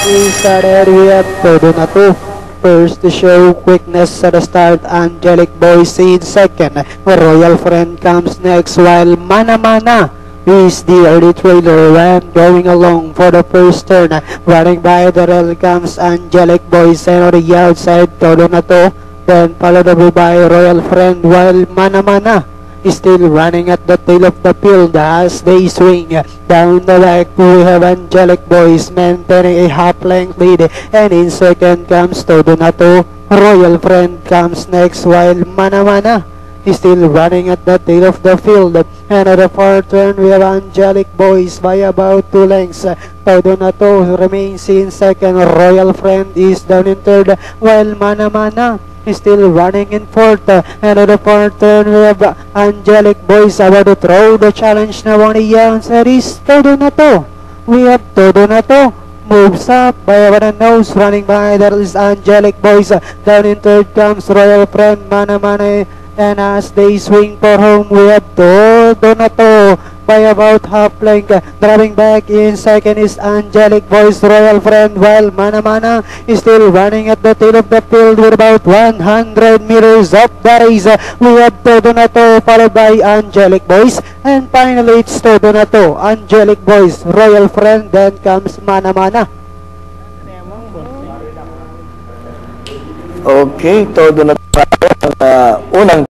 We started, we have Todo na to. First to show quickness at the start, Angelic Boys in second. Royal Friend comes next, while Mana Mana is the early trailer when going along for the first turn. Running by the rail comes Angelic Boys, and on the outside, Todo na to. Then followed by Royal Friend, while Mana Mana is still running at the tail of the field as they swing. Down the back, we have Angelic Boys maintaining a half-length lead, and in second comes Todo na to. Royal Friend comes next, while Mana Mana is still running at the tail of the field. And at the far turn, we have Angelic Boys by about 2 lengths. Todo na to remains in second. Royal Friend is down in third, while Mana Mana is still running in fourth. And at the far turn, we have Angelic Boys about to throw the challenge na one answer is Todo na to. We have Todo na to. Moves up by about a nose, running by there is Angelic Boys. Down in third comes Royal Friend, Mana Mana, and as they swing for home, we have Todo na to by about half length. Driving back in second is Angelic Boys. Royal Friend, while Mana Mana is still running at the tail of the field with about 100 meters of the race. We have Todo na to followed by Angelic Boys, and finally it's Todo na to, Angelic Boys, Royal Friend, then comes Mana Mana. Okay, Todo na to unang